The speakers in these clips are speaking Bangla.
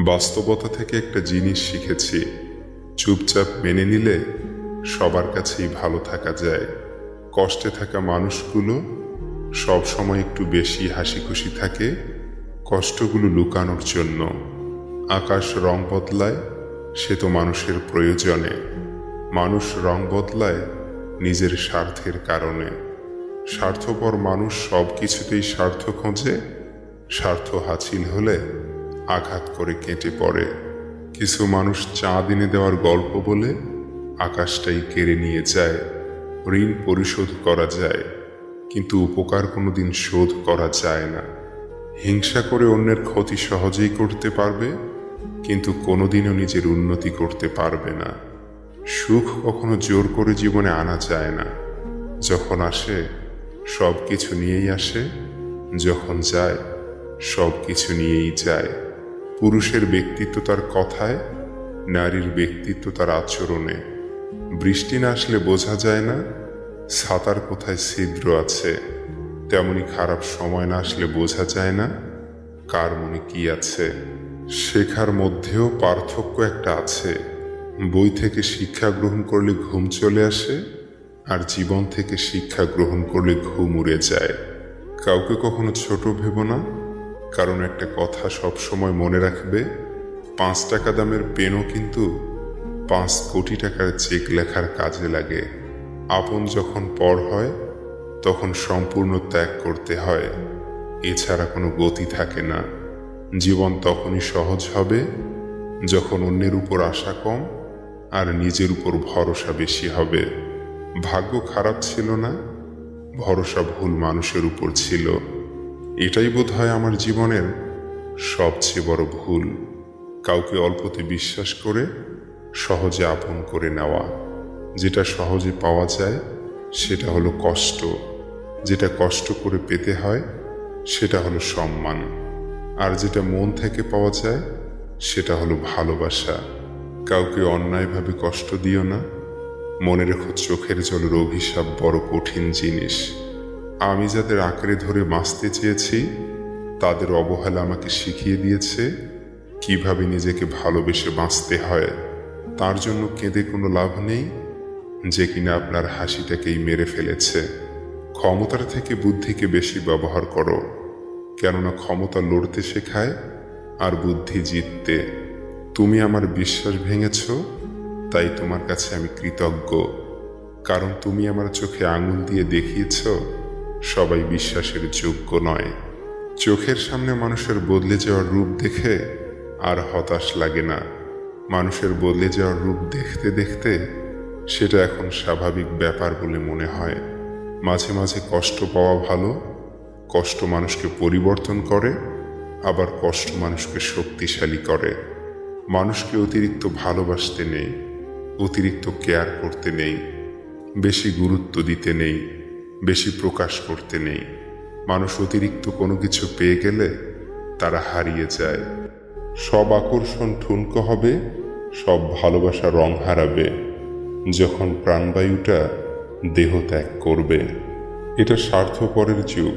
বাস্তবতা থেকে একটা জিনিস শিখেছি, চুপচাপ মেনে নিলে সবার কাছেই ভালো থাকা যায়। কষ্টে থাকা মানুষগুলো সব সময় একটু বেশি হাসি খুশি থাকে কষ্টগুলো লুকানোর জন্য। আকাশ রং বদলায়, সে তো মানুষের প্রয়োজনে। মানুষ রং বদলায় নিজের স্বার্থের কারণে। স্বার্থপর মানুষ সব কিছুতেই স্বার্থ খোঁজে, স্বার্থ হাসিল হলে আঘাত করে কেটে পড়ে। কিছু মানুষ চাঁদ এনে দেওয়ার গল্প বলে আকাশটাই কেড়ে নিয়ে যায়। ঋণ পরিশোধ করা যায়, কিন্তু উপকার কোনোদিন শোধ করা যায় না। হিংসা করে অন্যের ক্ষতি সহজেই করতে পারবে, কিন্তু কোনোদিনও নিজের উন্নতি করতে পারবে না। সুখ কখনো জোর করে জীবনে আনা যায় না। যখন আসে সব কিছু নিয়েই আসে, যখন যায় সব কিছু নিয়েই যায়। পুরুষের ব্যক্তিত্ব তার কথায়, নারীর ব্যক্তিত্ব তার আচরণে। বৃষ্টি না আসলে বোঝা যায় না ছাতার কোথায় ছিদ্র আছে, তেমনি খারাপ সময় না আসলে বোঝা যায় না কার মনে কি আছে। শেখার মধ্যেও পার্থক্য একটা আছে। বই থেকে শিক্ষা গ্রহণ করলে ঘুম চলে আসে, আর জীবন থেকে শিক্ষা গ্রহণ করলে ঘুম উড়ে যায়। কাউকে কখনো ছোট ভেবো না, কারণ একটা কথা সব সময় মনে রাখবে, 5 টাকা দামের পেনও কিন্তু 5 কোটি টাকার চেক লেখার কাজে লাগে। আপন যখন পর হয় তখন সম্পূর্ণ ত্যাগ করতে হয়, এছাড়া কোনো গতি থাকে না। জীবন তখনই সহজ হবে যখন অন্যের উপর আশা কম আর নিজের উপর ভরসা বেশি হবে। ভাগ্য খারাপ ছিল না, ভরসা ভুল মানুষের উপর ছিল। এটাই বোধহয় আমার জীবনের সবচেয়ে বড় ভুল, কাউকে অল্পতে বিশ্বাস করে সহজে আপন করে নেওয়া। যেটা সহজে পাওয়া যায় সেটা হলো কষ্ট, যেটা কষ্ট করে পেতে হয় সেটা হলো সম্মান, আর যেটা মন থেকে পাওয়া যায় সেটা হলো ভালোবাসা। কাউকে অন্যায়ভাবে কষ্ট দিও না। মনে রেখো, চোখের জলের অভিশাপ বড় কঠিন জিনিস। আমি যাদের আঁকড়ে ধরে বাঁচতে চেয়েছি তাদের অবহেলা আমাকে শিখিয়ে দিয়েছে কিভাবে নিজেকে ভালোবেসে বাঁচতে হয়। তার জন্য কেঁদে কোনো লাভ নেই, যে কিনা আপনার হাসিটাকেই মেরে ফেলেছে। ক্ষমতার থেকে বুদ্ধিকে বেশি ব্যবহার করো, কেননা ক্ষমতা লড়তে শেখায় আর বুদ্ধি জিততে। তুমি আমার বিশ্বাস ভেঙেছ, তাই তোমার কাছে আমি কৃতজ্ঞ, কারণ তুমি আমার চোখে আঙুল দিয়ে দেখিয়েছ সবাই বিশ্বাসের যোগ্য নয়। চোখের সামনে মানুষের বদলে যাওয়ার রূপ দেখে আর হতাশ লাগে না। মানুষের বদলে যাওয়ার রূপ দেখতে দেখতে সেটা এখন স্বাভাবিক ব্যাপার বলে মনে হয়। মাঝে মাঝে কষ্ট পাওয়া ভালো। কষ্ট মানুষকে পরিবর্তন করে, আবার কষ্ট মানুষকে শক্তিশালী করে। মানুষকে অতিরিক্ত ভালোবাসতে নেই, অতিরিক্ত কেয়ার করতে নেই, বেশি গুরুত্ব দিতে নেই, বেশি প্রকাশ করতে নেই। মানুষ অতিরিক্ত কোনো কিছু পেয়ে গেলে তারা হারিয়ে যায়। সব আকর্ষণ ঠুনকো হবে, সব ভালোবাসা রং হারাবে যখন প্রাণবায়ুটা দেহ ত্যাগ করবে। এটা স্বার্থপরের যুগ।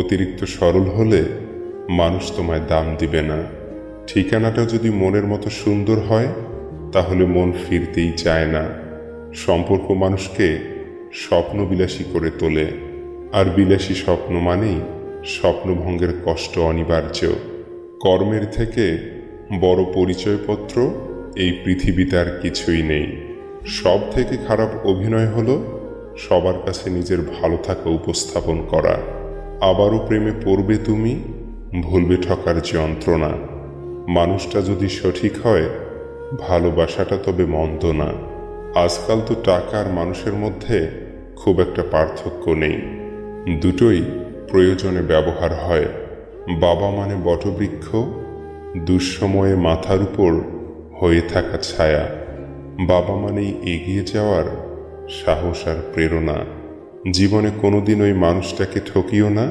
অতিরিক্ত সরল হলে মানুষ তোমায় দাম দিবে না। ঠিকানাটা যদি মনের মতো সুন্দর হয় তাহলে মন ফিরতেই চায় না। সম্পর্ক মানুষকে স্বপ্নবিলাসী করে তোলে, আর বিলাসী স্বপ্ন মানেই স্বপ্নভঙ্গের কষ্ট অনিবার্য। কর্মের থেকে বড় পরিচয়পত্র এই পৃথিবীতে আর কিছুই নেই। সব থেকে খারাপ অভিনয় হলো সবার কাছে নিজের ভালো থাকা উপস্থাপন করা। আবারও প্রেমে পড়বে তুমি, ভুলবে ঠকার যন্ত্রণা। মানুষটা যদি সঠিক হয় ভালোবাসাটা তবে মন্দ না। আজকাল তো টাকা আর মানুষের মধ্যে খুব একটা পার্থক্য নেই, দুটোই প্রয়োজনে ব্যবহার হয়। বাবা মানে বটবৃক্ষ, দুঃসময়ে মাথার উপর হয়ে থাকা ছায়া। বাবা মানেই এগিয়ে যাওয়ার সাহস আর প্রেরণা। জীবনে কোনোদিন ওই মানুষটাকে ঠকিও না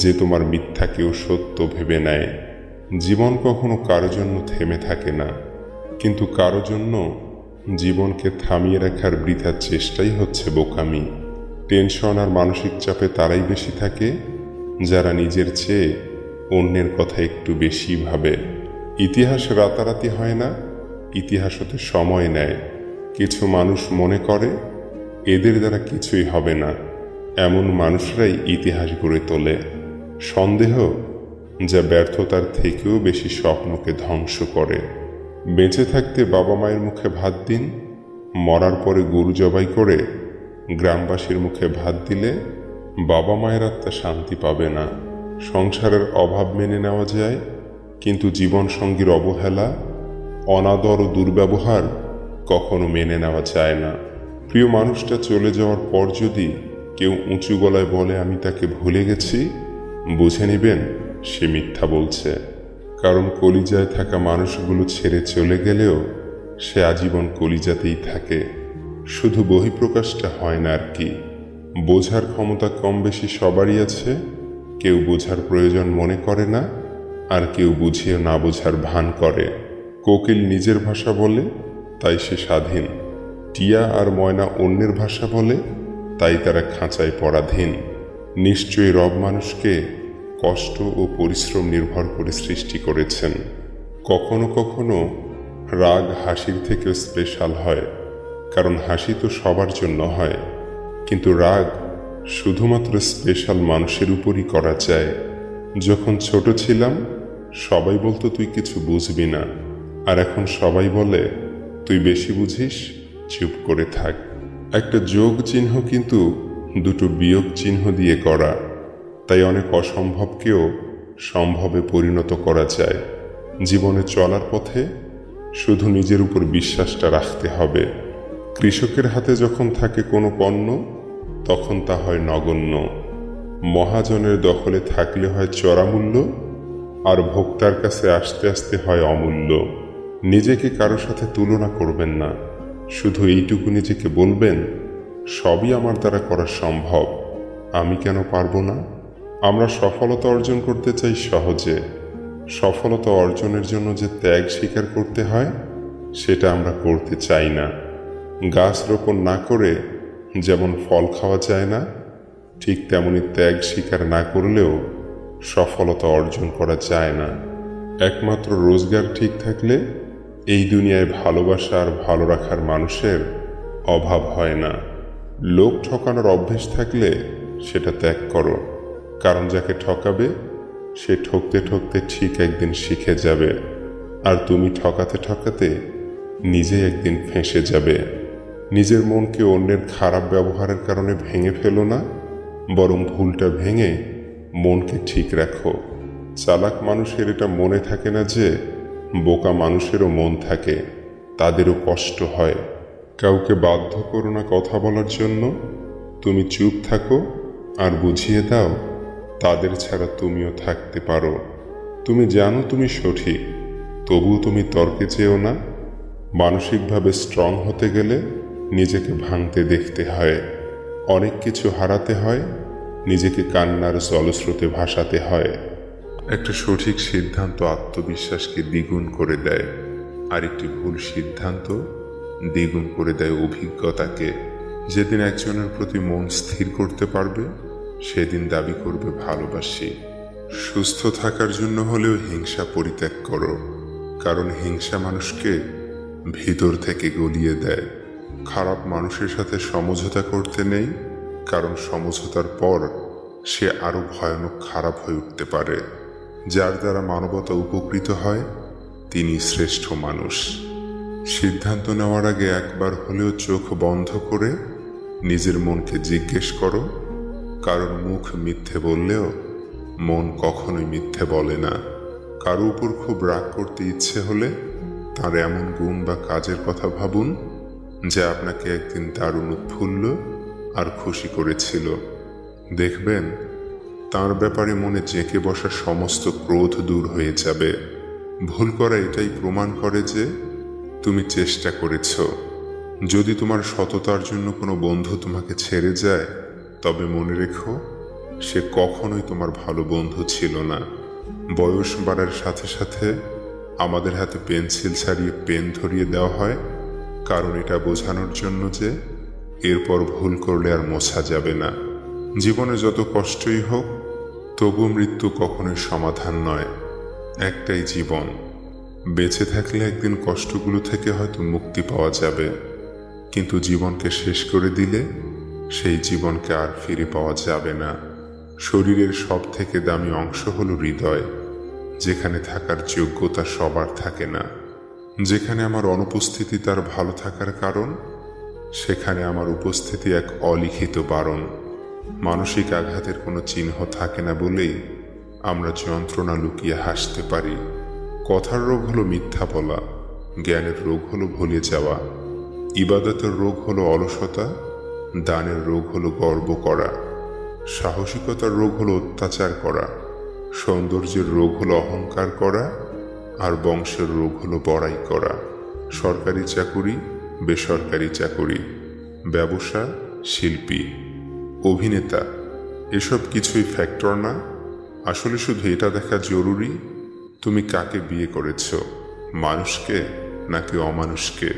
যে তোমার মিথ্যাকেও সত্য ভেবে নেয়। জীবন কখনো কারো জন্য থেমে থাকে না, কিন্তু কারো জন্য জীবনকে থামিয়ে রাখার বৃথা চেষ্টাই হচ্ছে বোকামি। টেনশন আর মানসিক চাপে তারাই বেশি থাকে যারা নিজের চেয়ে অন্যের কথা একটু বেশি ভাবে। ইতিহাস রাতারাতি হয় না, ইতিহাস হতে সময় নেয়। কিছু মানুষ মনে করে এদের দ্বারা কিছুই হবে না, এমন মানুষরাই ইতিহাস গড়ে তোলে। সন্দেহ যা ব্যর্থতার থেকেও বেশি স্বপ্নকে ধ্বংস করে। বেঁচে থাকতে বাবা মায়ের মুখে ভাত দিন, মরার পরে গরু জবাই করে গ্রামবাসীর মুখে ভাত দিলে বাবা মায়ের আত্মা শান্তি পাবে না। সংসারের অভাব মেনে নেওয়া যায়, কিন্তু জীবনসঙ্গীর অবহেলা, অনাদর ও দুর্ব্যবহার কখনো মেনে নেওয়া যায় না। প্রিয় মানুষটা চলে যাওয়ার পর যদি কেউ উঁচু গলায় বলে আমি তাকে ভুলে গেছি, বুঝে নেবেন সে মিথ্যা বলছে। কারণ কলিজায় থাকা মানুষগুলো ছেড়ে চলে গেলেও সে আজীবন কলিজাতেই থাকে, শুধু বহিঃপ্রকাশটা হয় না আর কি। বোঝার ক্ষমতা কম বেশি সবারই আছে, কেউ বোঝার প্রয়োজন মনে করে না, আর কেউ বুঝিয়ে না বোঝার ভান করে। কোকিল নিজের ভাষা বলে, তাই সে স্বাধীন। টিয়া আর ময়না অন্যের ভাষা বলে, তাই তারা খাঁচায় পরাধীন। নিশ্চয়ই রব মানুষকে কষ্ট ও পরিশ্রম নির্ভর করে সৃষ্টি করেছেন। কখনো কখনো রাগ হাসির থেকেও স্পেশাল হয়, কারণ হাসি তো সবার জন্য হয়, কিন্তু রাগ শুধুমাত্র স্পেশাল মানুষের উপরই করা যায়। যখন ছোট ছিলাম সবাই বলতো তুই কিছু বুঝবি না, আর এখন সবাই বলে তুই বেশি বুঝিস, চুপ করে থাক। একটা যোগ চিহ্ন কিন্তু দুটো বিয়োগ চিহ্ন দিয়ে করা, তাই অনেক অসম্ভবকেও সম্ভবে পরিণত করা যায়। জীবনে চলার পথে শুধু নিজের উপর বিশ্বাসটা রাখতে হবে। কৃষকের হাতে যখন থাকে কোনো পণ্য, তখন তা হয় নগণ্য। মহাজনের দখলে থাকলে হয় চড়া মূল্য, আর ভোক্তার কাছে আসতে আসতে হয় অমূল্য। নিজেকে কারো সাথে তুলনা করবেন না, শুধু এইটুকু নিজেকে বলবেন সবই আমার দ্বারা করা সম্ভব, আমি কেন পারবো না। আমরা সফলতা অর্জন করতে চাই সহজে, সফলতা অর্জনের জন্য যে ত্যাগ স্বীকার করতে হয় সেটা আমরা করতে চাই না। গাছ রোপণ না করে যেমন ফল খাওয়া যায় না, ঠিক তেমনি ত্যাগ স্বীকার না করলেও সফলতা অর্জন করা যায় না। একমাত্র রোজগার ঠিক থাকলে এই দুনিয়ায় ভালোবাসা আর ভালো রাখার মানুষের অভাব হয় না। লোক ঠকানোর অভ্যেস থাকলে সেটা ত্যাগ করো, কারণ যাকে ঠকাবে সে ঠকতে ঠকতে ঠিক একদিন শিখে যাবে, আর তুমি ঠকাতে ঠকাতে নিজেই একদিন ফেঁসে যাবে। নিজের মনকে অন্যের খারাপ ব্যবহারের কারণে ভেঙে ফেলো না, বরং ভুলটা ভেঙে মনকে ঠিক রাখো। চালাক মানুষের এটা মনে থাকে না যে বোকা মানুষেরও মন থাকে, তাদেরও কষ্ট হয়। কাউকে বাধ্য করো না কথা বলার জন্য, তুমি চুপ থাকো আর বুঝিয়ে দাও তাদের ছাড়া তুমিও থাকতে পারো। তুমি জানো তুমি সঠিক, তবুও তুমি তর্কে চেও না। মানসিকভাবে স্ট্রং হতে গেলে নিজেকে ভাঙতে দেখতে হয়, অনেক কিছু হারাতে হয়, নিজেকে কান্নার জলস্রোতে ভাসাতে হয়। একটা সঠিক সিদ্ধান্ত আত্মবিশ্বাসকে দ্বিগুণ করে দেয়, আর একটি ভুল সিদ্ধান্ত দ্বিগুণ করে দেয় অভিজ্ঞতাকে। যেদিন একজনের প্রতি মন স্থির করতে পারবে সেদিন দাবি করবে ভালোবাসি। সুস্থ থাকার জন্য হলেও হিংসা পরিত্যাগ করো, কারণ হিংসা মানুষকে ভিতর থেকে গলিয়ে দেয়। খারাপ মানুষের সাথে সমঝোতা করতে নেই, কারণ সমঝোতার পর সে আরো ভয়ানক খারাপ হয়ে উঠতে পারে। যার দ্বারা মানবতা উপকৃত হয় তিনি শ্রেষ্ঠ মানুষ। সিদ্ধান্ত নেওয়ার আগে একবার হলেও চোখ বন্ধ করে নিজের মনকে জিজ্ঞেস করো, কারণ মুখ মিথ্যে বললেও মন কখনোই মিথ্যে বলে না। কারো উপর খুব রাগ করতে ইচ্ছে হলে তার এমন গুণ বা কাজের কথা ভাবুন যা আপনাকে একদিন দারুণ উৎফুল্ল আর খুশি করেছিল। দেখবেন তার ব্যাপারে মনে জেঁকে বসা সমস্ত ক্রোধ দূর হয়ে যাবে। ভুল করা এটাই প্রমাণ করে যে তুমি চেষ্টা করেছ। যদি তোমার সততার জন্য কোনো বন্ধু তোমাকে ছেড়ে যায়, তবে মনে রেখো সে কখনোই তোমার ভালো বন্ধু ছিল না। বয়স বাড়ার সাথে সাথে আমাদের হাতে পেন্সিল ছাড়িয়ে পেন ধরিয়ে দেওয়া হয়, কারণ এটা বোঝানোর জন্য যে এরপর ভুল করলে আর মোছা যাবে না। জীবনে যত কষ্টই হোক, তবু মৃত্যু কখনোই সমাধান নয়। একটাই জীবন, বেঁচে থাকলে একদিন কষ্টগুলো থেকে হয়তো মুক্তি পাওয়া যাবে, কিন্তু জীবনকে শেষ করে দিলে সেই জীবনকে আর ফিরে পাওয়া যাবে না। শরীরের সব থেকে দামি অংশ হলো হৃদয়, যেখানে থাকার যোগ্যতা সবার থাকে না। যেখানে আমার অনুপস্থিতি তার ভালো থাকার কারণ, সেখানে আমার উপস্থিতি এক অলিখিত বারণ। মানসিক আঘাতের কোনো চিহ্ন থাকে না বলেই আমরা যন্ত্রণা লুকিয়ে হাসতে পারি। কথার রোগ হলো মিথ্যা বলা, জ্ঞানের রোগ হলো ভুলে যাওয়া, ইবাদতের রোগ হলো অলসতা, দানের রোগ হলো গর্ব করা, সাহসিকতার রোগ হলো অত্যাচার করা, সৌন্দর্যের রোগ হলো অহংকার করা, আর বংশের রোগ হলো বড়াই করা। সরকারি চাকুরি, বেসরকারি চাকুরি, ব্যবসা, শিল্পী, অভিনেতা, এসব কিছুই ফ্যাক্টর না। আসলে শুধু এটা দেখা জরুরি, তুমি কাকে বিয়ে করেছ, মানুষকে নাকি অমানুষকে।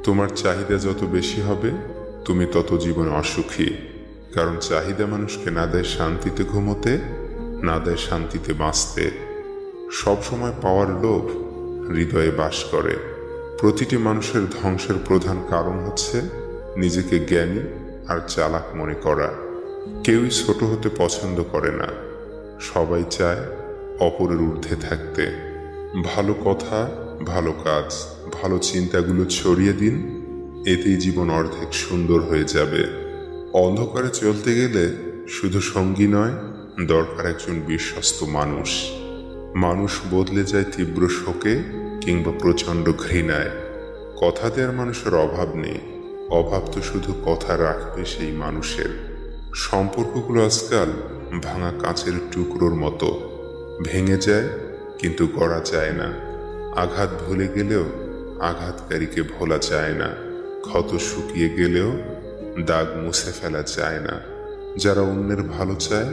তোমার চাহিদা যত বেশি হবে তুমি তত জীবনে অসুখী, কারণ চাহিদা মানুষকে না দেয় শান্তিতে ঘুমোতে, না দেয় শান্তিতে বাঁচতে। সবসময় পাওয়ার লোভ হৃদয়ে বাস করে। প্রতিটি মানুষের ধ্বংসের প্রধান কারণ হচ্ছে নিজেকে জ্ঞানী আর চালাক মনে করা। কেউই ছোট হতে পছন্দ করে না, সবাই চায় অপরের ঊর্ধ্বে থাকতে। ভালো কথা, ভালো কাজ, ভালো চিন্তাগুলো ছড়িয়ে দিন, এতেই জীবন অর্ধেক সুন্দর হয়ে যাবে। অন্ধকারে চলতে গেলে শুধু সঙ্গী নয়, দরকার একজন বিশ্বস্ত মানুষ। মানুষ বদলে যায় তীব্র শোকে কিংবা প্রচণ্ড ঘৃণায়। কথা দেওয়ার মানুষের অভাব নেই, অভাব তো শুধু কথা রাখবে সেই মানুষের। সম্পর্কগুলো আজকাল ভাঙা কাঁচের টুকরোর মতো, ভেঙে যায় কিন্তু গড়া যায় না। আঘাত ভুলে গেলেও আঘাতকারীকে ভোলা যায় না, ক্ষত শুকিয়ে গেলেও দাগ মুছে ফেলা যায় না। যারা অন্যের ভালো চায়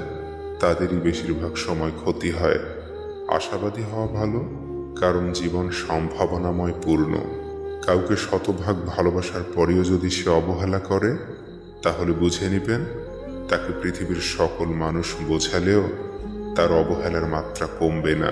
তাদেরই বেশিরভাগ সময় ক্ষতি হয়। আশাবাদী হওয়া ভালো, কারণ জীবন সম্ভাবনাময় পূর্ণ। কাউকে শতভাগ ভালোবাসার পরেও যদি সে অবহেলা করে, তাহলে বুঝে নেবেন তাকে পৃথিবীর সকল মানুষ বোঝালেও তার অবহেলার মাত্রা কমবে না।